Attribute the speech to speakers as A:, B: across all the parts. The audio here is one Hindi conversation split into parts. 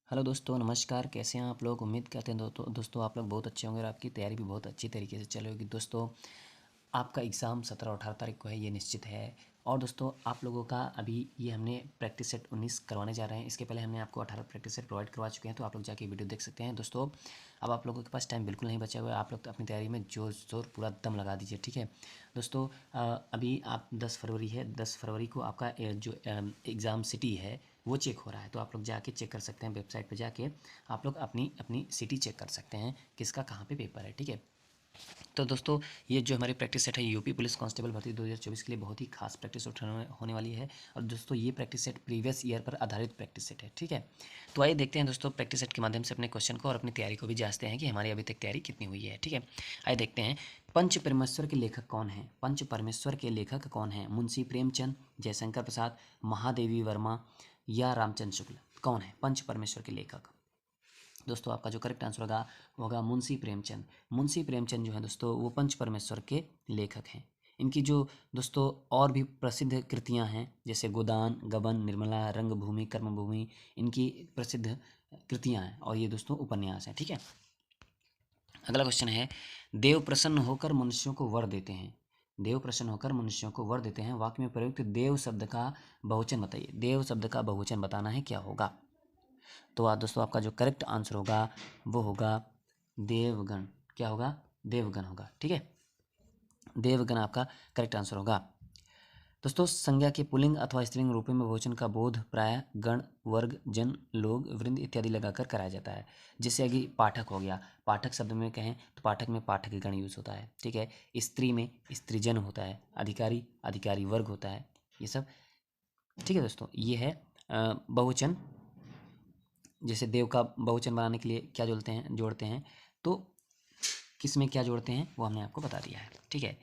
A: हेलो दोस्तों, नमस्कार। कैसे हैं आप लोग? उम्मीद करते हैं दोस्तों आप लोग बहुत अच्छे होंगे और आपकी तैयारी भी बहुत अच्छी तरीके से चल रही होगी। दोस्तों, आपका एग्ज़ाम 17 और 18 तारीख को है, ये निश्चित है। और दोस्तों, आप लोगों का अभी ये हमने प्रैक्टिस सेट 19 करवाने जा रहे हैं। इसके पहले हमने आपको 18 प्रैक्टिस सेट प्रोवाइड करवा चुके हैं, तो आप लोग जाके वीडियो देख सकते हैं। दोस्तों, अब आप लोगों के पास टाइम बिल्कुल नहीं बचा हुआ है। आप लोग तो अपनी तैयारी में जोर शोर पूरा दम लगा दीजिए, ठीक है। दोस्तों, अभी आप 10 फरवरी है, 10 फरवरी को आपका जो एग्ज़ाम सिटी है वो चेक हो रहा है। तो आप लोग जाके चेक कर सकते हैं, वेबसाइट पे जाके आप लोग अपनी अपनी सिटी चेक कर सकते हैं, किसका कहाँ पे पेपर है, ठीक है। तो दोस्तों, ये जो हमारी प्रैक्टिस सेट है यूपी पुलिस कांस्टेबल भर्ती 2024 के लिए बहुत ही खास प्रैक्टिस सेट होने वाली है। और दोस्तों, ये प्रैक्टिस सेट प्रीवियस ईयर पर आधारित प्रैक्टिस सेट है, ठीक है। तो आइए देखते हैं दोस्तों, प्रैक्टिस सेट के माध्यम से अपने क्वेश्चन को और अपनी तैयारी को भी जांचते हैं कि हमारी अभी तक तैयारी कितनी हुई है, ठीक है। आइए देखते हैं, पंच परमेश्वर के लेखक कौन है? पंच परमेश्वर के लेखक कौन है? मुंशी प्रेमचंद, जयशंकर प्रसाद, महादेवी वर्मा या रामचंद्र शुक्ल? कौन है पंच परमेश्वर के लेखक? दोस्तों, आपका जो करेक्ट आंसर होगा वो होगा मुंशी प्रेमचंद। मुंशी प्रेमचंद जो है दोस्तों, वो पंच परमेश्वर के लेखक हैं। इनकी जो दोस्तों और भी प्रसिद्ध कृतियां हैं, जैसे गोदान, गबन, निर्मला, रंगभूमि, कर्मभूमि, इनकी प्रसिद्ध कृतियां हैं। और ये दोस्तों उपन्यास हैं, ठीक है। अगला क्वेश्चन है, देव प्रसन्न होकर मनुष्यों को वर देते हैं। देव प्रसन्न होकर मनुष्यों को वर देते हैं, वाक्य में प्रयुक्त देव शब्द का बहुवचन बताइए। देव शब्द का बहुवचन बताना है, क्या होगा? तो आज दोस्तों, आपका जो करेक्ट आंसर होगा वो होगा देवगण। क्या होगा? देवगण होगा, ठीक है। देवगण आपका करेक्ट आंसर होगा। दोस्तों, संज्ञा के पुल्लिंग अथवा स्त्रीलिंग रूपों में बहुवचन का बोध प्राय गण, वर्ग, जन, लोग, वृंद इत्यादि लगाकर कराया जाता है। जैसे कि पाठक हो गया, पाठक शब्द में कहें तो पाठक में पाठक गण यूज होता है, ठीक है। स्त्री में स्त्रीजन होता है, अधिकारी अधिकारी वर्ग होता है, ये सब, ठीक है। दोस्तों, ये है बहुवचन। जैसे देव का बहुवचन बनाने के लिए क्या जोड़ते हैं, तो किस में क्या जोड़ते हैं वो हमने आपको बता दिया है, ठीक है।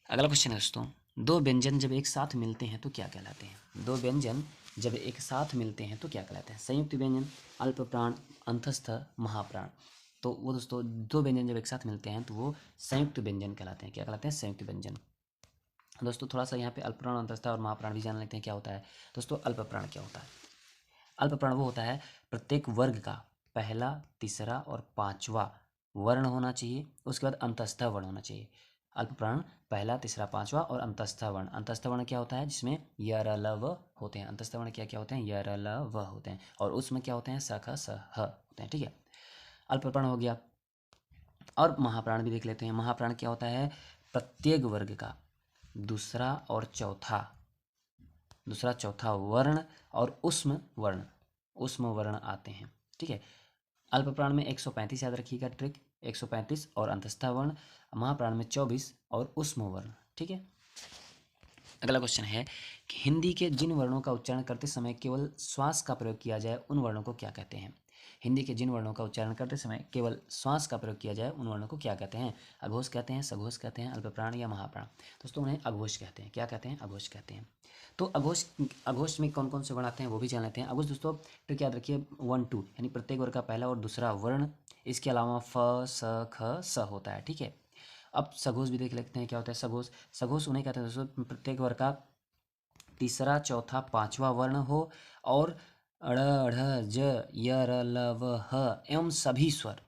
A: अगला क्वेश्चन है दोस्तों, दो व्यंजन जब एक साथ मिलते हैं तो क्या कहलाते हैं? दो व्यंजन जब एक साथ मिलते हैं तो क्या कहलाते हैं? संयुक्त व्यंजन, अल्प प्राण, अंतस्थ, महाप्राण। तो वो दोस्तों, दो व्यंजन जब एक साथ मिलते हैं तो वो संयुक्त व्यंजन कहलाते हैं। क्या कहलाते हैं? संयुक्त व्यंजन। दोस्तों, थोड़ा सा यहाँ पे अल्प प्राण, अंतस्थ और महाप्राण भी जान लेते हैं क्या होता है। दोस्तों, अल्प प्राण क्या होता है? अल्प प्राण वो होता है, प्रत्येक वर्ग का पहला, तीसरा और पांचवा वर्ण होना चाहिए, उसके बाद अंतस्थ वर्ण होना चाहिए। अल्प प्राण पहला, तीसरा, पांचवा और अंतस्थ वर्ण। अंतस्थ वर्ण क्या होता है? जिसमें य र ल व होते हैं। अंतस्थ वर्ण क्या क्या होते हैं? य र ल व होते हैं। और उसमें क्या होते हैं? स ख स ह होते हैं, ठीक है। अल्प प्राण हो गया। और महाप्राण भी देख लेते हैं। महाप्राण क्या होता है? प्रत्येक वर्ग का दूसरा चौथा वर्ण और उष्म वर्ण आते हैं, ठीक है। अल्प प्राण में 135 याद रखिएगा ट्रिक, 135 और अंतस्था वर्ण। महाप्राण में 24 और उष्म वर्ण, ठीक है। अगला क्वेश्चन है कि हिंदी के जिन वर्णों का उच्चारण करते समय केवल श्वास का प्रयोग किया जाए उन वर्णों को क्या कहते हैं? हिंदी के जिन वर्णों का उच्चारण करते समय केवल श्वास का प्रयोग किया जाए उन वर्णों को क्या कहते हैं? अघोष कहते हैं, सघोष कहते हैं, अल्प प्राण या महाप्राण? दोस्तों, उन्हें अघोष कहते हैं। क्या कहते हैं? अघोष कहते हैं। तो अघोष अघोष में कौन कौन से वर्ण आते हैं वो भी जान लेते हैं। अघोष दोस्तों, ट्रिक याद रखिए, 1 2 यानी प्रत्येक वर्ग का पहला और दूसरा वर्ण, इसके अलावा फ स ख स होता है, ठीक है। अब सघोष भी देख लेते हैं क्या होता है सघोष। सघोष उन्हें कहते हैं दोस्तों, प्रत्येक वर्ग का तीसरा, चौथा, पांचवा वर्ण हो और अड़ ढ़ ज य र ल व ह एवं सभी स्वर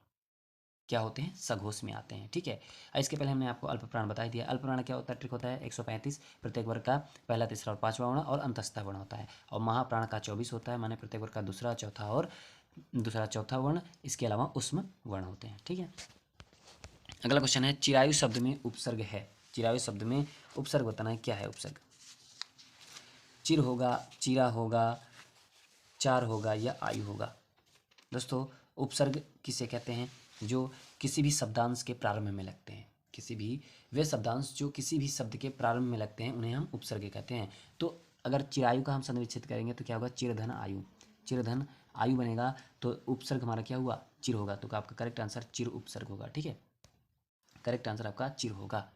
A: क्या होते हैं? सघोष में आते हैं, ठीक है। इसके पहले हमने आपको अल्प प्राण बता दिया। अल्प प्राण क्या होता है? ट्रिक होता है 135, प्रत्येक वर्ग का पहला, तीसरा और पांचवा वर्ण और अंतस्थ वर्ण होता है। और महाप्राण का 24 होता है, माने प्रत्येक वर्ग का दूसरा चौथा वर्ण, इसके अलावा उष्म वर्ण होते हैं, ठीक है। अगला क्वेश्चन है, चिरायु शब्द में उपसर्ग है। चिरायु शब्द में उपसर्ग बताना है, क्या है उपसर्ग? चिर होगा, चिरा होगा, चार होगा या आयु होगा? दोस्तों, उपसर्ग किसे कहते हैं? जो किसी भी शब्दांश के प्रारंभ में लगते हैं। वे शब्दांश जो किसी भी शब्द के प्रारंभ में लगते हैं उन्हें हम उपसर्ग कहते हैं। तो अगर चिरायु का हम संविच्छेद करेंगे तो क्या होगा? चिरधन आयु। चिरधन आयु बनेगा तो उपसर्ग हमारा क्या हुआ? चिर होगा। तो आपका करेक्ट आंसर चिर उपसर्ग होगा, ठीक है। करेक्ट आंसर आपका चिर होगा।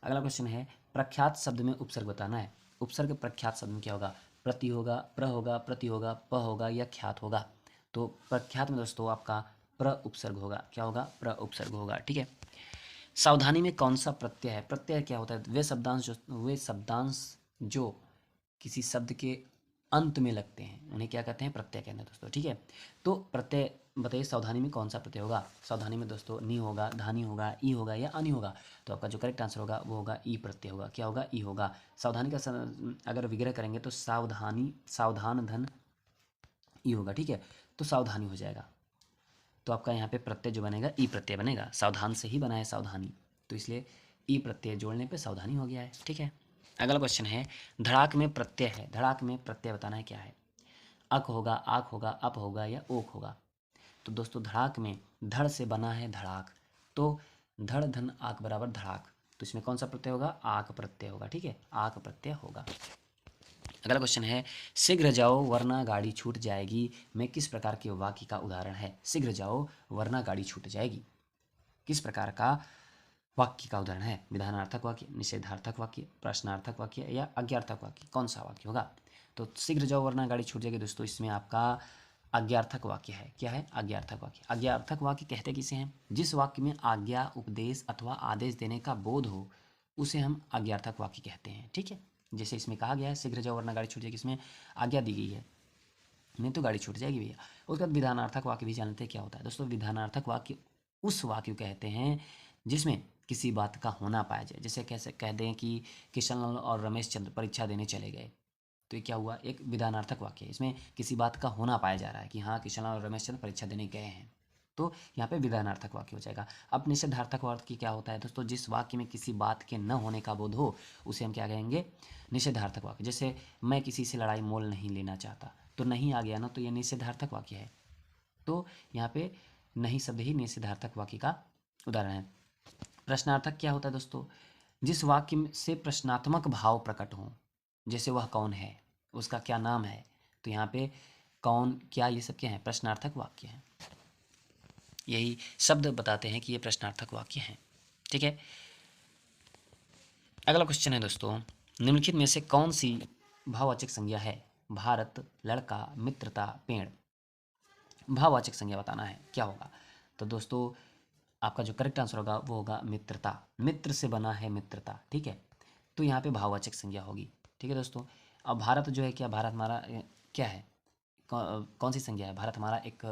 A: अगला क्वेश्चन है, प्रख्यात शब्द में उपसर्ग बताना है। उपसर्ग प्रख्यात शब्द में क्या होगा? प्रति होगा, प्र होगा, प्रति होगा, प होगा या ख्यात होगा? तो प्रख्यात में दोस्तों आपका प्र उपसर्ग होगा। क्या होगा? प्र उपसर्ग होगा, ठीक है। सावधानी में कौन सा प्रत्यय है? प्रत्यय क्या होता है? वे शब्दांश जो किसी शब्द के अंत में लगते हैं उन्हें क्या कहते हैं, प्रत्यय कहते हैं दोस्तों। ठीक है, तो प्रत्यय बताइए सावधानी में कौन सा प्रत्यय होगा। सावधानी में दोस्तों नी होगा, धानी होगा, ई होगा या अनि होगा। तो आपका जो करेक्ट आंसर होगा वो होगा ई प्रत्यय होगा। क्या होगा, ई होगा। सावधानी का अगर विग्रह करेंगे तो सावधानी, सावधान धन ई होगा। ठीक है, तो सावधानी हो जाएगा। तो आपका यहाँ पे प्रत्यय जो बनेगा ई प्रत्यय बनेगा। सावधान से ही बना है सावधानी, तो इसलिए ई प्रत्यय जोड़ने पे सावधानी हो गया है। ठीक है, अगला क्वेश्चन है धड़ाक में प्रत्यय है। धड़ाक में प्रत्यय बताना है क्या है। अक होगा, आक होगा, अप होगा या ओक होगा। तो दोस्तों धड़ाक में धड़ से बना है धड़ाक, तो धड़ धन आक बराबर धड़ाक। तो इसमें कौन सा प्रत्यय होगा, आक प्रत्यय होगा। ठीक है, आक प्रत्यय होगा। अगला क्वेश्चन है शीघ्र जाओ वरना गाड़ी छूट जाएगी में किस प्रकार के वाक्य का उदाहरण है। शीघ्र जाओ वरना गाड़ी छूट जाएगी किस प्रकार का वाक्य का उदाहरण है। विधानार्थक वाक्य, निषेधार्थक वाक्य, प्रश्नार्थक वाक्य या आज्ञार्थक वाक्य, कौन सा वाक्य होगा। तो शीघ्र जाओ वरना गाड़ी छूट जाएगी दोस्तों, इसमें आपका आज्ञार्थक वाक्य है। क्या है, आज्ञार्थक वाक्य। आज्ञार्थक वाक्य कहते किसे हैं, जिस वाक्य में आज्ञा, उपदेश अथवा आदेश देने का बोध हो उसे हम आज्ञार्थक वाक्य कहते हैं। ठीक है, जैसे इसमें कहा गया है शीघ्र जाओ वरना गाड़ी छूट जाएगी, इसमें आज्ञा दी गई है, नहीं तो गाड़ी छूट जाएगी भैया। उसके बाद विधानार्थक वाक्य भी जानते हैं क्या होता है दोस्तों। विधानार्थक वाक्य उस वाक्य कहते हैं जिसमें किसी बात का होना पाया जाए। जैसे कैसे कह दें कि किशनलाल और रमेश चंद्र परीक्षा देने चले गए, तो ये क्या हुआ, एक विधानार्थक वाक्य है। इसमें किसी बात का होना पाया जा रहा है कि हाँ किशनलाल और रमेश चंद्र परीक्षा देने गए हैं, तो यहाँ पे विधानार्थक वाक्य हो जाएगा। अब निषेधार्थक वाक्य क्या होता है दोस्तों, जिस वाक्य में किसी बात के न होने का बोध हो उसे हम क्या कहेंगे, निषेधार्थक वाक्य। जैसे मैं किसी से लड़ाई मोल नहीं लेना चाहता, तो नहीं आ गया ना, तो ये निषेधार्थक वाक्य है। तो यहाँ पे नहीं शब्द ही निषेधार्थक वाक्य का उदाहरण है। प्रश्नार्थक क्या होता है दोस्तों, जिस वाक्य से प्रश्नात्मक भाव प्रकट हो, जैसे वह कौन है, उसका क्या नाम है, तो यहाँ पे कौन, क्या, ये सब क्या है, प्रश्नार्थक वाक्य है। यही शब्द बताते हैं कि ये प्रश्नार्थक वाक्य हैं। ठीक है, अगला क्वेश्चन है दोस्तों निम्नलिखित में से कौन सी भाववाचक संज्ञा है। भारत, लड़का, मित्रता, पेड़। भाववाचक संज्ञा बताना है क्या होगा। तो दोस्तों आपका जो करेक्ट आंसर होगा वो होगा मित्रता। मित्र से बना है मित्रता। ठीक है, तो यहाँ पे भाववाचक संज्ञा होगी। ठीक है दोस्तों, अब भारत जो है क्या, भारत हमारा क्या है, कौन सी संज्ञा है, भारत हमारा एक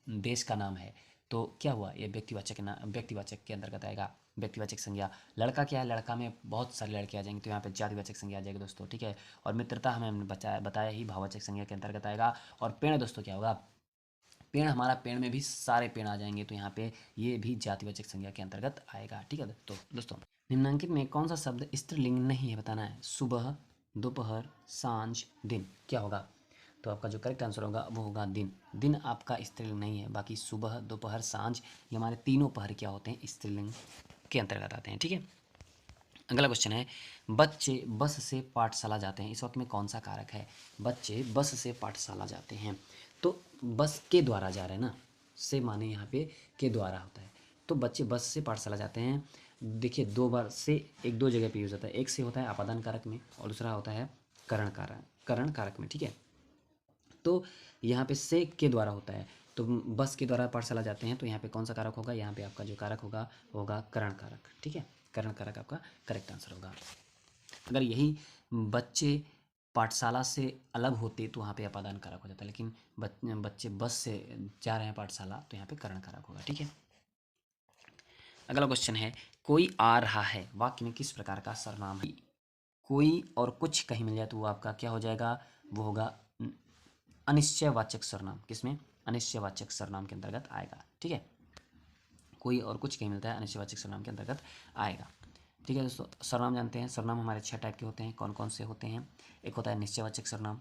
A: देश का नाम है, तो क्या हुआ, ये व्यक्तिवाचक व्यक्तिवाचक के अंतर्गत आएगा, व्यक्तिवाचक संज्ञा। लड़का क्या है, लड़का में बहुत सारे लड़के आ जाएंगे, तो यहाँ पे जातिवाचक संज्ञा आ जाएगी दोस्तों। ठीक है, और मित्रता हमें बताया ही भाववाचक संज्ञा के अंतर्गत आएगा। और पेड़ दोस्तों क्या होगा, पेड़ हमारा, पेड़ में भी सारे पेड़ आ जाएंगे, तो यहाँ पे ये भी जातिवाचक संज्ञा के अंतर्गत आएगा। ठीक है, तो दोस्तों निम्नांकित में कौन सा शब्द स्त्रीलिंग नहीं है बताना है। सुबह, दोपहर, सांझ, दिन, क्या होगा। तो आपका जो करेक्ट आंसर होगा वो होगा दिन। दिन आपका स्त्रीलिंग नहीं है, बाकी सुबह, दोपहर, सांझ ये हमारे तीनों पहर क्या होते हैं, स्त्रीलिंग के अंतर्गत आते हैं। ठीक है, अगला क्वेश्चन है बच्चे बस से पाठशाला जाते हैं, इस वक्त में कौन सा कारक है। बच्चे बस से पाठशाला जाते हैं, तो बस के द्वारा जा रहे हैं ना, से माने यहाँ पे के द्वारा होता है, तो बच्चे बस से पाठशाला जाते हैं। देखिए दो बार से एक दो जगह पे यूज होता है, एक से होता है आपादान कारक में और दूसरा होता है करण कारक में। ठीक है, तो यहाँ पे से के द्वारा होता है, तो बस के द्वारा पाठशाला जाते हैं, तो यहाँ पे कौन सा कारक होगा, यहाँ पे आपका जो कारक होगा वो होगा करण कारक। ठीक है, करण कारक आपका करेक्ट आंसर होगा। अगर यही बच्चे पाठशाला से अलग होते तो वहाँ पे अपादान कारक हो जाता, लेकिन बच्चे बस से जा रहे हैं पाठशाला, तो यहाँ पे करण कारक होगा। ठीक है, अगला क्वेश्चन है कोई आ रहा है वाक्य में किस प्रकार का सर्वनाम है। कोई और कुछ कहीं मिल जाए तो वो आपका क्या हो जाएगा, वो होगा अनिश्चयवाचक सर्वनाम। किसमें, अनिश्चयवाचक सर्वनाम के अंतर्गत आएगा। ठीक है, कोई और कुछ कहीं मिलता है अनिश्चयवाचक सर्वनाम के अंतर्गत आएगा। ठीक है दोस्तों, सर्वनाम जानते हैं। सर्वनाम हमारे 6 टाइप के होते हैं, कौन कौन से होते हैं। एक होता है निश्चयवाचक सर्वनाम,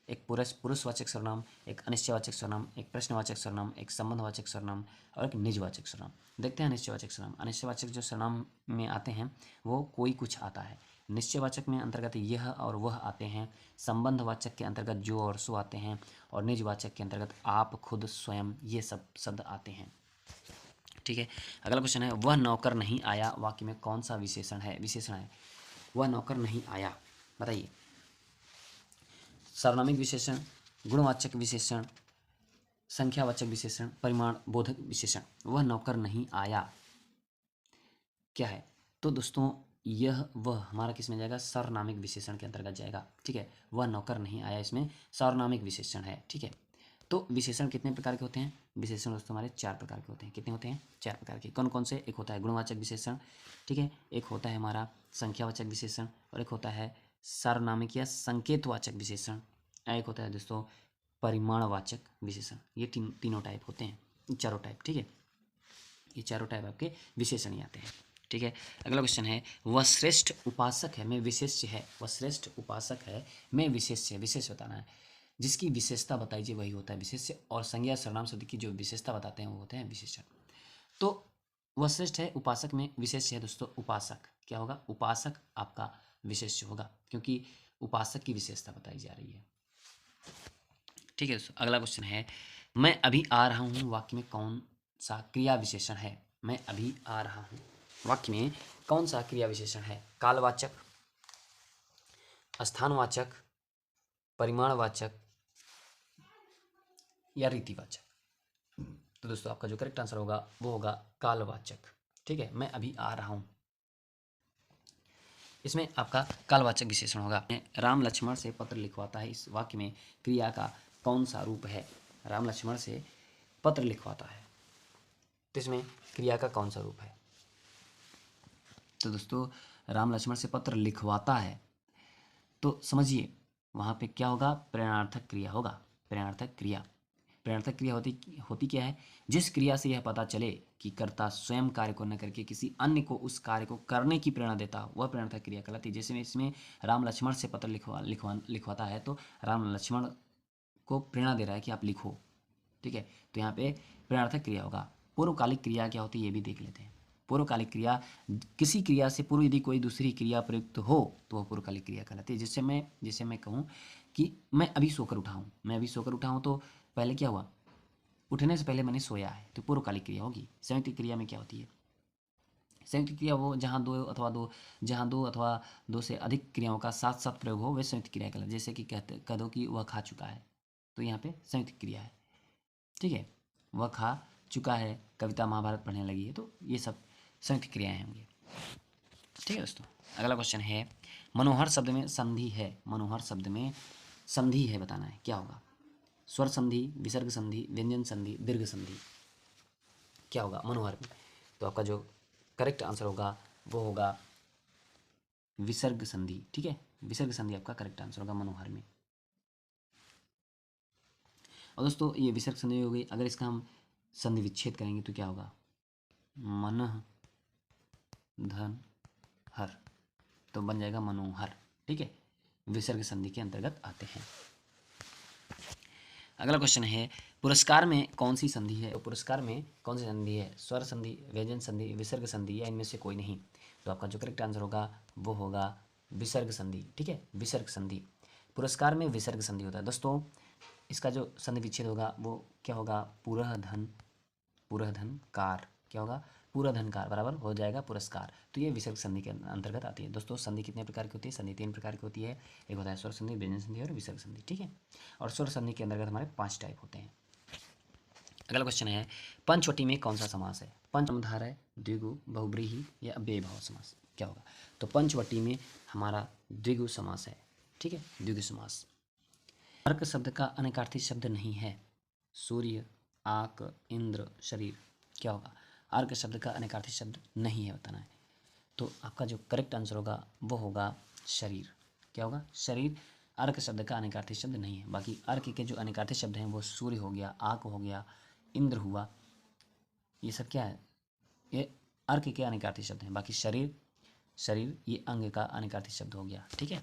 A: एक पुरुषवाचक सर्वनाम, एक अनिश्चयवाचक सर्वनाम, एक प्रश्नवाचक सर्वनाम, एक संबंधवाचक सर्वनाम और एक निजवाचक सर्वनाम। देखते हैं अनिश्चयवाचक सर्वनाम। अनिश्चयवाचक जो सर्वनाम में आते हैं वो कोई कुछ आता है। निश्चयवाचक में अंतर्गत यह और वह आते हैं। संबंधवाचक के अंतर्गत जो और सो आते हैं, और निजवाचक के अंतर्गत आप, खुद, स्वयं, ये सब शब्द आते हैं। ठीक है, अगला क्वेश्चन है वह नौकर नहीं आया वाक्य में कौन सा विशेषण है। विशेषण है वह नौकर नहीं आया, बताइए। सार्वनामिक विशेषण, गुणवाचक विशेषण, संख्यावाचक विशेषण, परिमाण बोधक विशेषण। वह नौकर नहीं आया क्या है, तो दोस्तों यह वह हमारा किस में जाएगा, सर्वनामिक विशेषण के अंतर्गत जाएगा। ठीक है, वह नौकर नहीं आया, इसमें सर्वनामिक विशेषण है। ठीक है, तो विशेषण कितने प्रकार के होते हैं, विशेषण दोस्तों हमारे 4 प्रकार के होते हैं। कितने होते हैं, 4 प्रकार के। कौन कौन से, एक होता है गुणवाचक विशेषण, ठीक है, एक होता है हमारा संख्यावाचक विशेषण, और एक होता है सार्वनामिक या संकेतवाचक विशेषण, एक होता है दोस्तों परिमाणवाचक विशेषण। ये तीनों टाइप होते हैं, चारों टाइप। ठीक है, ये चारों टाइप आपके विशेषण ही आते हैं। ठीक है, अगला क्वेश्चन है, वह श्रेष्ठ उपासक है मैं विशेष्य है, वह श्रेष्ठ उपासक है मैं विशेष्य है, विशेष बताना है। जिसकी विशेषता बताइए वही होता है विशेष्य, और संज्ञा सर्वनाम शब्द की जो विशेषता बताते हैं वो होते हैं विशेषण। तो वह श्रेष्ठ है उपासक में विशेष्य है दोस्तों उपासक, क्या होगा, उपासक आपका विशेष्य होगा, क्योंकि उपासक की विशेषता बताई जा रही है। ठीक है दोस्तों, अगला क्वेश्चन है, मैं अभी आ रहा हूँ वाक्य में कौन सा क्रिया विशेषण है, मैं अभी आ रहा हूँ वाक्य में कौन सा क्रिया विशेषण है, कालवाचक, स्थानवाचक, परिमाणवाचक या रीतिवाचक। तो दोस्तों आपका जो करेक्ट आंसर होगा वो होगा कालवाचक। ठीक है, मैं अभी आ रहा हूँ, इसमें आपका कालवाचक विशेषण होगा। राम लक्ष्मण से पत्र लिखवाता है, इस वाक्य में क्रिया का कौन सा रूप है, राम लक्ष्मण से पत्र लिखवाता है, तो इसमें क्रिया का कौन सा रूप है। तो दोस्तों राम लक्ष्मण से पत्र लिखवाता है, तो समझिए वहाँ पे क्या होगा, प्रेरणार्थक क्रिया होगा। प्रेरणार्थक क्रिया, प्रेरणार्थक क्रिया होती क्या है, जिस क्रिया से यह पता चले कि कर्ता स्वयं कार्य को न करके किसी अन्य को उस कार्य को करने की प्रेरणा देता हो, वह प्रेरणार्थक क्रिया कहलाती है। जैसे में इसमें राम लक्ष्मण से पत्र लिखवाता है, तो राम लक्ष्मण को प्रेरणा दे रहा है कि आप लिखो। ठीक है, तो यहाँ पे प्रेरणार्थक क्रिया होगा। पूर्वकालिक क्रिया क्या होती है ये भी देख लेते हैं। पूर्वकालिक क्रिया, किसी क्रिया से पूर्व यदि कोई दूसरी क्रिया प्रयुक्त हो तो वह पूर्वकालिक क्रिया कहलाती है। जैसे मैं कहूँ कि मैं अभी सोकर उठा हूँ, मैं अभी सोकर उठा हूँ, तो पहले क्या हुआ, उठने से पहले मैंने सोया है, तो पूर्वकालिक क्रिया होगी। संयुक्त क्रिया में क्या होती है, संयुक्त क्रिया वो जहाँ दो अथवा दो से अधिक क्रियाओं का साथ साथ प्रयोग हो, वे संयुक्त क्रिया कहलाती है। जैसे कि कह दो कि वह खा चुका है, तो यहाँ पे संयुक्त क्रिया है। ठीक है, वह खा चुका है, कविता महाभारत पढ़ने लगी है, तो ये सब संयुक्त क्रियाएं होंगी। ठीक है दोस्तों, अगला क्वेश्चन है, मनोहर शब्द में संधि है, मनोहर शब्द में संधि है, बताना है क्या होगा, स्वर संधि, विसर्ग संधि, व्यंजन संधि, दीर्घ संधि, क्या होगा मनोहर में। तो आपका जो करेक्ट आंसर होगा वो होगा विसर्ग संधि। ठीक है, विसर्ग संधि आपका करेक्ट आंसर होगा मनोहर में। और दोस्तों ये विसर्ग संधि हो गई, अगर इसका हम संधि विच्छेद करेंगे तो क्या होगा, मनः धन हर, तो बन जाएगा मनोहर। ठीक है, विसर्ग संधि के अंतर्गत आते हैं। अगला क्वेश्चन है, पुरस्कार में कौन सी संधि है, तो पुरस्कार में कौन सी संधि है, स्वर संधि, व्यंजन संधि, विसर्ग संधि, या इनमें से कोई नहीं। तो आपका जो करेक्ट आंसर होगा वो होगा विसर्ग संधि। ठीक है, विसर्ग संधि, पुरस्कार में विसर्ग संधि होता है। दोस्तों इसका जो संधि विच्छेद होगा वो क्या होगा, पूरह धन कार, क्या होगा, पूरा धनकार बराबर हो जाएगा पुरस्कार। तो ये विसर्ग संधि के अंतर्गत आती है। दोस्तों संधि कितने प्रकार की होती है, संधि 3 प्रकार की होती है, एक होता है स्वर संधि, व्यंजन संधि और विसर्ग संधि। ठीक है, और स्वर संधि के अंतर्गत हमारे 5 टाइप होते हैं। अगला क्वेश्चन है, पंचवटी में कौन सा समास है, पंचमधार है, द्विगु, बहुब्रीहि या अव्ययीभाव समास, क्या होगा। तो पंचवटी में हमारा द्विगु समास है। ठीक है, द्विगु समास। अर्क शब्द का अनेकार्थी शब्द नहीं है, सूर्य, आक, इंद्र, शरीर, क्या होगा, अर्क शब्द का अनेकार्थी शब्द नहीं है, बताना है। तो आपका जो करेक्ट आंसर होगा वो होगा शरीर, क्या होगा, शरीर अर्क शब्द का अनेकार्थी शब्द नहीं है। बाकी अर्क के जो अनेकार्थी शब्द हैं वो सूर्य हो गया, आक हो गया, इंद्र हुआ, ये सब क्या है, ये अर्क के अनेकार्थी शब्द हैं। बाकी शरीर, ये अंग का अनेकार्थी शब्द हो गया। ठीक है,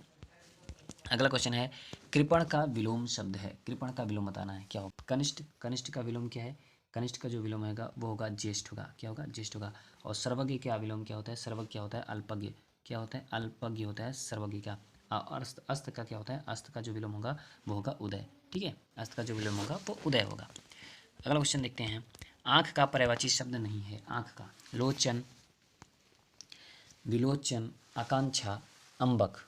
A: अगला क्वेश्चन है, कृपण का विलोम शब्द है, कृपण का विलोम बताना है, क्या होगा, कनिष्ठ, कनिष्ठ का विलोम क्या है, कनिष्ठ का जो विलोम होगा वो होगा ज्येष्ठ होगा, क्या होगा, ज्येष्ठ होगा। और सर्वज्ञ का विलोम क्या होता है, सर्वज्ञ क्या होता है, अल्पज्ञ, क्या होता है, अल्पज्ञ होता है सर्वज्ञ का। और अस्त का क्या होता है, अस्त का जो विलोम होगा वो होगा उदय। ठीक है, अस्त का जो विलोम होगा वो उदय होगा। अगला क्वेश्चन देखते हैं, आँख का पर्यायवाची शब्द नहीं है, आँख का, लोचन, विलोचन, आकांक्षा, अंबक,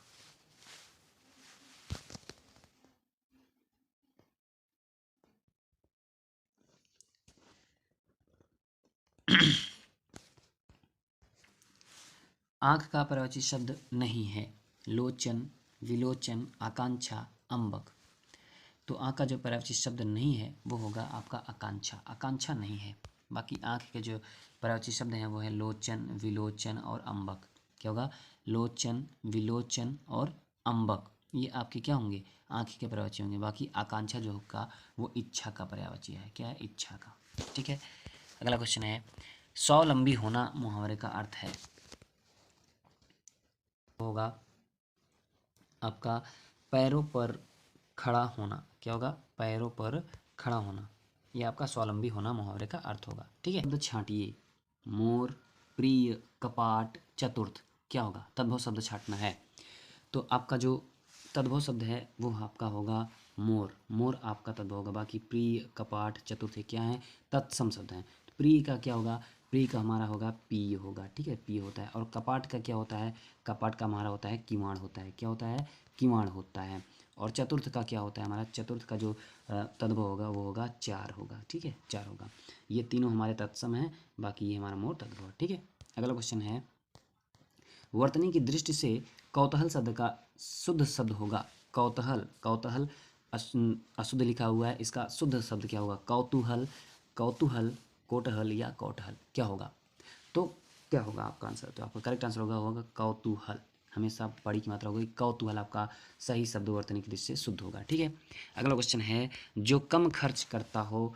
A: आँख का पर्यायवाची शब्द नहीं है। लोचन, विलोचन, आकांक्षा, अम्बक। तो आँख का जो पर्यायवाची शब्द नहीं है वो होगा आपका आकांक्षा। आकांक्षा नहीं है। बाकी आँख के जो पर्यायवाची शब्द हैं वो है लोचन, विलोचन और अम्बक। क्या होगा? लोचन, विलोचन और अम्बक, ये आपके क्या होंगे? आँख के पर्यायवाची होंगे। बाकी आकांक्षा जो होगा वो इच्छा का पर्यायवाची है। क्या है? इच्छा का। ठीक है। अगला क्वेश्चन है, स्वावलंबी होना मुहावरे का अर्थ है। होगा आपका पैरों पर खड़ा होना। क्या होगा? पैरों पर खड़ा होना। ये आपका स्वावलंबी होना मुहावरे का अर्थ होगा। ठीक है। शब्द छांटिए। मोर, प्रिय, कपाट, चतुर्थ। क्या होगा? तद्भव शब्द छांटना है। तो आपका जो तद्भव शब्द है वो आपका होगा मोर। मोर आपका तद्भव होगा। बाकी प्रिय, कपाट, चतुर्थ क्या है? तत्सम शब्द हैं। तो प्रिय का क्या होगा? प्रिय का हमारा होगा पीय होगा। ठीक है, पीय होता है। और कपाट का क्या होता है? कपाट का हमारा होता है किवाड़ होता है। क्या होता है? किवाड़ होता है। और चतुर्थ का क्या होता है? हमारा चतुर्थ का जो तद्भव होगा वो होगा चार होगा। ठीक है, चार होगा। ये तीनों हमारे तत्सम हैं। बाकी ये हमारा मोर तद्भव है। ठीक है। अगला क्वेश्चन है, वर्तनी की दृष्टि से कौतूहल शब्द का शुद्ध शब्द होगा। कौतूहल, कौतूहल अशुद्ध लिखा हुआ है, इसका शुद्ध शब्द क्या होगा? कौतूहल, कौतूहल, कोटहल या कौटहल। क्या होगा? तो क्या होगा आपका आंसर? तो आपका करेक्ट आंसर होगा कौतूहल। हमेशा बड़ी की मात्रा होगी। कौतूहल आपका सही शब्द वर्तनी की दृष्टि से शुद्ध होगा। ठीक है। अगला क्वेश्चन है, जो कम खर्च करता हो,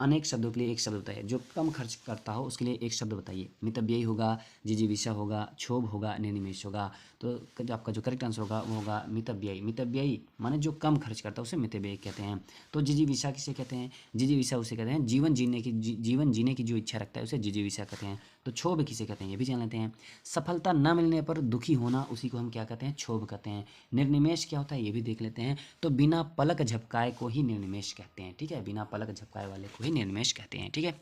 A: अनेक शब्दों के लिए एक शब्द बताइए। जो कम खर्च करता हो उसके लिए एक शब्द बताइए। मितव्ययी होगा, जिजीविषा होगा, क्षोभ होगा, निर्निमेष होगा। तो जो आपका जो करेक्ट आंसर होगा वो होगा मितव्ययी। मितव्ययी माने जो कम खर्च करता है उसे मितव्ययी कहते हैं। तो जिजीविषा किसे कहते हैं? जिजीविषा उसे कहते हैं जीवन जीने की जो इच्छा रखता है उसे जिजीविषा कहते हैं। तो क्षोभ किसे कहते हैं ये भी जान लेते हैं। सफलता न मिलने पर दुखी होना, उसी को हम क्या कहते हैं? क्षोभ कहते हैं। निर्निमेष क्या होता है ये भी देख लेते हैं। तो बिना पलक झपकाए को ही निर्निमेष कहते हैं। ठीक है, बिना पलक झपकाए वाले को ही निर्निमेष कहते हैं। ठीक है।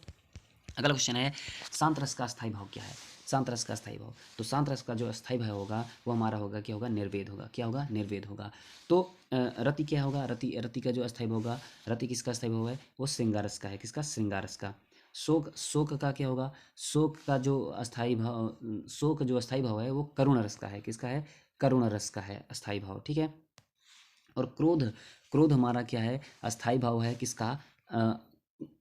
A: अगला क्वेश्चन है, शांत रस का स्थायी भाव क्या है? शांत रस का स्थायी भाव, तो शांत रस का जो स्थायी भाव होगा वो हमारा होगा क्या होगा? निर्वेद होगा। क्या होगा? निर्वेद होगा। तो रति क्या होगा? रति, रति का जो अस्थायी भाव होगा, रति किसका स्थायी भाव है? वो श्रृंगार रस का है। किसका? श्रृंगार रस का। शोक, शोक का क्या होगा? शोक का जो अस्थायी भाव, शोक जो अस्थायी भाव है वो करुण रस का है। किसका है? करुण रस का है अस्थायी भाव। ठीक है। और क्रोध, क्रोध हमारा क्या है? अस्थायी भाव है। किसका?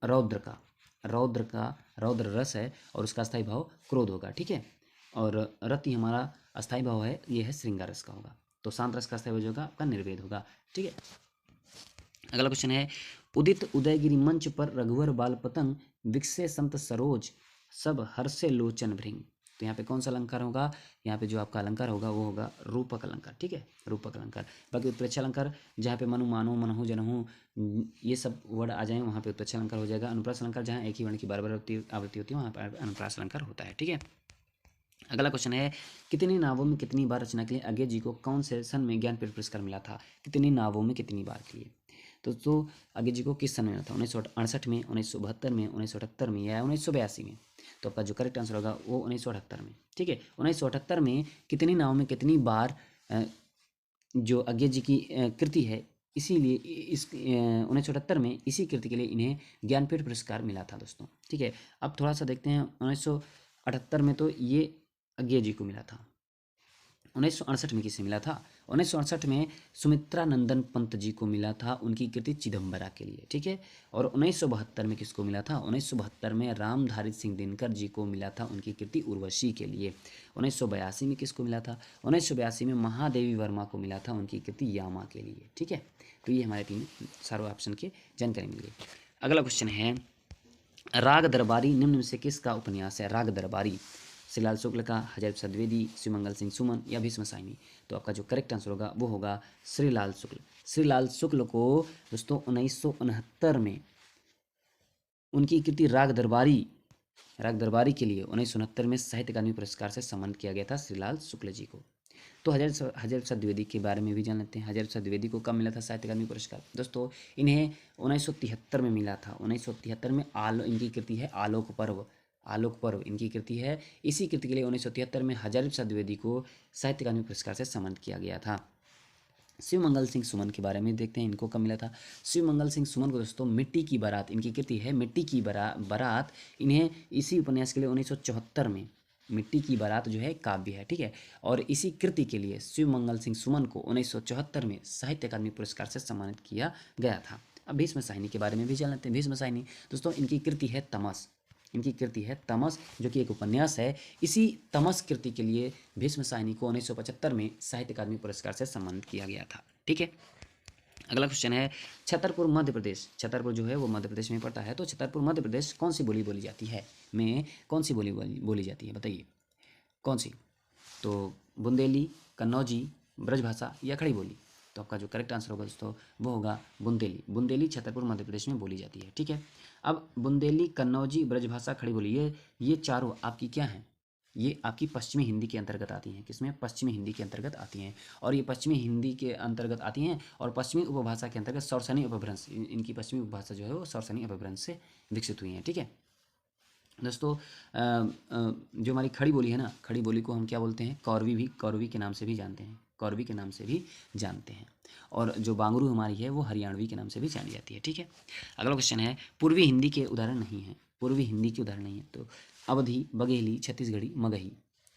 A: रौद्र का। रौद्र का, रौद्र रस है और उसका अस्थायी भाव क्रोध होगा। ठीक है। और रति हमारा अस्थायी भाव है, ये है श्रृंगार रस का होगा। तो शांत रस का अस्थायी भाव जो होगा आपका निर्वेद होगा। ठीक है। अगला क्वेश्चन है, उदित उदयगिरि मंच पर रघुवर बाल पतंग, विकसे संत सरोज, सब हर्षे लोचन भृंग। तो यहाँ पे कौन सा अलंकार होगा? यहाँ पे जो आपका अलंकार होगा वो होगा रूपक अलंकार। ठीक है, रूपक अलंकार। बाकी उत्प्रेक्षा अलंकार जहाँ पे मनु, मानो, मनहु, जनहु ये सब वर्ड आ जाए वहाँ पे उत्प्रेक्षा अलंकार हो जाएगा। अनुप्रास अलंकार जहाँ एक ही वर्ण की बार बार आवृत्ति होती है वहाँ पर अनुप्रास अलंकार होता है। ठीक है। अगला क्वेश्चन है, कितनी नावों में कितनी बार रचना के लिए अज्ञे जी को कौन से सन में ज्ञानपीठ पुरस्कार मिला था? कितनी नावों में कितनी बार के लिए? तो अज्ञे जी को किस सन में मिला था? 1968 में, 1972 में, 1978 में या 1982 में? तो आपका जो करेक्ट आंसर होगा वो 1978 में। ठीक है। 1978 में कितनी नावों में कितनी बार जो अज्ञे जी की कृति है, इसीलिए इस 1978 में इसी कृति के लिए इन्हें ज्ञानपीठ पुरस्कार मिला था दोस्तों। ठीक है। अब थोड़ा सा देखते हैं, 1978 में तो ये अज्ञे जी को मिला था। 1968 में किसे मिला था? 1968 में सुमित्रा नंदन पंत जी को मिला था उनकी कृति चिदम्बरा के लिए। ठीक है। और 1972 में किसको मिला था? 1972 में रामधारी सिंह दिनकर जी को मिला था उनकी कृति उर्वशी के लिए। 1982 में किसको मिला था? 1982 में महादेवी वर्मा को मिला था उनकी कृति यामा के लिए। ठीक है। तो ये हमारे तीन सारे ऑप्शन की जानकारी मिल गई। अगला क्वेश्चन है, राग दरबारी निम्न में से किसका उपन्यास है? राग दरबारी, श्रीलाल शुक्ल का, हजरत प्रसाद द्विवेदी, शिवमंगल सिंह सुमन या भीष्म साइनी? तो आपका जो करेक्ट आंसर होगा वो होगा श्रीलाल शुक्ल। श्रीलाल शुक्ल को दोस्तों 1969 में उनकी कृति राग दरबारी के लिए 1969 में साहित्य अकादमी पुरस्कार से सम्मानित किया गया था श्रीलाल शुक्ल जी को। तो हजरत प्रसाद द्विवेदी के बारे में भी जान लेते हैं। हजरत प्रसाद द्विवेदी को कब मिला था साहित्य अकादमी पुरस्कार? दोस्तों इन्हें 1973 में मिला था। 1973 में इनकी कृति है आलोक पर्व। आलोक पर्व इनकी कृति है। इसी कृति के लिए 1973 में हजरत प्रसाद द्विवेदी को साहित्य अकादमी पुरस्कार से सम्मानित किया गया था। शिवमंगल सिंह सुमन के बारे में देखते हैं, इनको कब मिला था? शिवमंगल सिंह सुमन को दोस्तों मिट्टी की बारात इनकी कृति है। मिट्टी की बारात इन्हें इसी उपन्यास के लिए 1974 में मिट्टी की बारात जो है काव्य है, ठीक है। और इसी कृति के लिए शिव मंगल सिंह सुमन को 1974 में साहित्य अकादमी पुरस्कार से सम्मानित किया गया था। अब भीष्म साहिनी के बारे में भी जान लेते हैं। भीष्म साहिनी दोस्तों इनकी कृति है तमस, इनकी कृति है तमस, जो कि एक उपन्यास है। इसी तमस कृति के लिए भीष्म साहिनी को 1975 में साहित्य अकादमी पुरस्कार से सम्मानित किया गया था, ठीक है। अगला क्वेश्चन है छतरपुर मध्य प्रदेश, छतरपुर जो है वो मध्य प्रदेश में पड़ता है, तो छतरपुर मध्य प्रदेश कौन सी बोली बोली जाती है, में कौन सी बोली बोली जाती है, बताइए कौन सी। तो बुंदेली, कन्नौजी, ब्रजभाषा या खड़ी बोली। तो आपका जो करेक्ट आंसर होगा दोस्तों वो होगा बुंदेली। बुंदेली छतरपुर मध्य प्रदेश में बोली जाती है, ठीक है। अब बुंदेली, कन्नौजी, ब्रजभाषा, खड़ी बोली, ये चारों आपकी क्या हैं, ये आपकी पश्चिमी हिंदी के अंतर्गत आती हैं। किसमें, पश्चिमी हिंदी के अंतर्गत आती हैं। और ये पश्चिमी हिंदी के अंतर्गत आती हैं और पश्चिमी उपभाषा के अंतर्गत सौरसनी अपभ्रंश, इनकी पश्चिमी उपभाषा जो है वो सौरसनी अपभ्रंश से विकसित हुई हैं, ठीक है दोस्तों। जो हमारी खड़ी बोली है ना, खड़ी बोली को हम क्या बोलते हैं, कौरवी के नाम से भी जानते हैं, कौरवी के नाम से भी जानते हैं। और जो बांगरू हमारी है वो हरियाणवी के नाम से भी जानी जाती है, ठीक है। अगला क्वेश्चन है पूर्वी हिंदी के उदाहरण नहीं है, पूर्वी हिंदी के उदाहरण नहीं है। तो अवधी, बघेली, छत्तीसगढ़ी, मगही।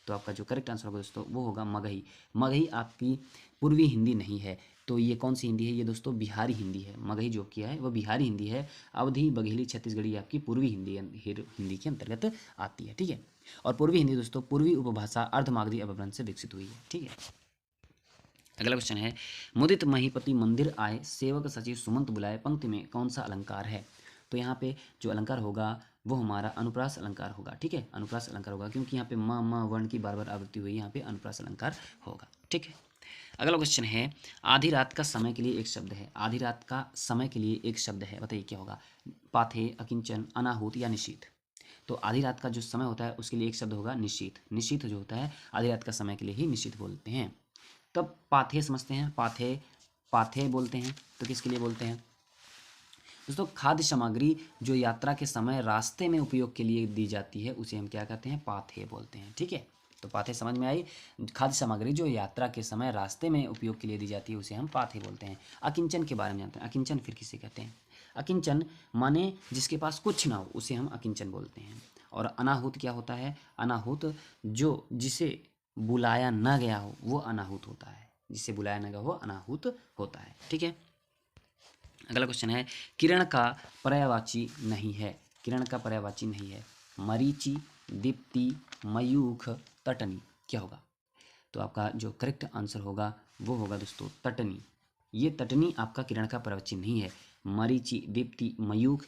A: तो आपका जो करेक्ट आंसर होगा दोस्तों वो होगा मगही। मगही आपकी पूर्वी हिंदी नहीं है। तो ये कौन सी हिंदी है, ये दोस्तों बिहारी हिंदी है। मगही जो किया है वो बिहारी हिंदी है। अवधी, बघेली, छत्तीसगढ़ी आपकी पूर्वी हिंदी के अंतर्गत आती है, ठीक है। और पूर्वी हिंदी दोस्तों पूर्वी उपभाषा अर्धमागधी अपभ्रंश से विकसित हुई है, ठीक है। अगला क्वेश्चन है मुदित महीपति मंदिर आए, सेवक सचिव सुमंत बुलाए, पंक्ति में कौन सा अलंकार है। तो यहाँ पे जो अलंकार होगा वो हमारा अनुप्रास अलंकार होगा, ठीक है। अनुप्रास अलंकार होगा क्योंकि यहाँ पे म वर्ण की बार बार आवृत्ति हुई है, यहाँ पे अनुप्रास अलंकार होगा, ठीक है। अगला क्वेश्चन है आधी रात का समय के लिए एक शब्द है, आधी रात का समय के लिए एक शब्द है, बताइए क्या होगा। पाथे, अकिंचन, अनाहूत या निशीथ। तो आधी रात का जो समय होता है उसके लिए एक शब्द होगा निशीथ। निशीथ जो होता है आधी रात का समय के लिए ही निशीथ बोलते हैं। तब पाथे समझते हैं, पाथे पाथे बोलते हैं तो किसके लिए बोलते हैं दोस्तों, खाद्य सामग्री जो यात्रा के समय रास्ते में उपयोग के लिए दी जाती है उसे हम क्या कहते हैं, पाथे बोलते हैं, ठीक है। तो पाथे समझ में आई। खाद्य सामग्री जो यात्रा के समय रास्ते में उपयोग के लिए दी जाती है उसे हम पाथे बोलते हैं। अकिंचन के बारे में जानते हैं, अकिंचन फिर किसे कहते हैं। अकिंचन माने जिसके पास कुछ ना हो उसे हम अकिंचन बोलते हैं। और अनाहूत क्या होता है, अनाहूत जो जिसे बुलाया ना गया हो वो अनाहूत होता है, जिसे बुलाया ना गया हो अनाहूत होता है, ठीक है। अगला क्वेश्चन है किरण का पर्यायवाची नहीं है, किरण का पर्यायवाची नहीं है। मरीचि, दीप्ति, मयूख, तटनी, क्या होगा। तो आपका जो करेक्ट आंसर होगा वो होगा दोस्तों तटनी। ये तटनी आपका किरण का पर्यायवाची नहीं है। मरीचि, दीप्ति, मयूख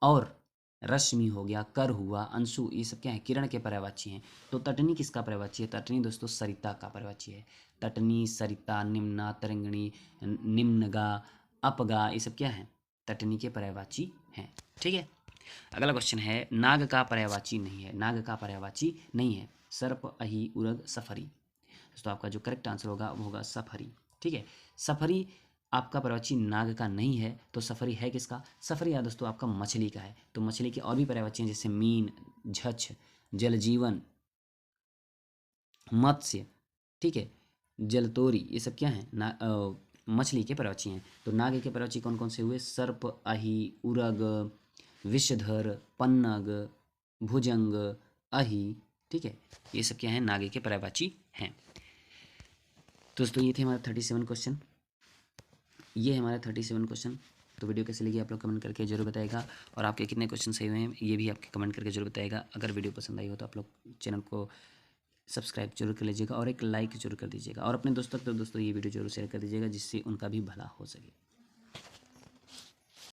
A: और रश्मि हो गया, कर हुआ, अंशु, ये सब क्या है, किरण के पर्यायवाची हैं। तो तटनी किसका पर्यायवाची है, तटनी दोस्तों सरिता का पर्यायवाची है। तटनी, सरिता, निम्ना, तरंगिणी, निम्नगा, अपगा, ये सब क्या है, तटनी के पर्यायवाची हैं, ठीक है। अगला क्वेश्चन है नाग का पर्यायवाची नहीं है, नाग का पर्यायवाची नहीं है। सर्प, अहि, उरग, सफरी। दोस्तों आपका जो करेक्ट आंसर होगा वो होगा सफरी, ठीक है। सफरी आपका पर्यायवाची नाग का नहीं है, तो सफरी है किसका, सफरी या दोस्तों आपका मछली का है। तो मछली के और भी पर्यायवाची हैं जैसे मीन, झछ, जलजीवन, मत्स्य, ठीक है, जलतोरी, ये सब क्या है मछली के पर्यायवाची हैं। तो नाग के पर्यायवाची कौन कौन से हुए, सर्प, अहि, उरग, विषधर, पन्नग, भुजंग, अहि, ठीक है, ये सब क्या है नागे के पर्यायवाची हैं। दोस्तों ये थे हमारे 37 क्वेश्चन, ये है हमारे 37 क्वेश्चन। तो वीडियो कैसे लगी आप लोग कमेंट करके जरूर बताएगा, और आपके कितने क्वेश्चन सही हुए हैं ये भी आपके कमेंट करके जरूर बताएगा। अगर वीडियो पसंद आई हो तो आप लोग चैनल को सब्सक्राइब जरूर कर लीजिएगा और एक लाइक जरूर कर दीजिएगा, और अपने दोस्तों तक तो दोस्तों ये वीडियो जरूर शेयर कर दीजिएगा जिससे उनका भी भला हो सके।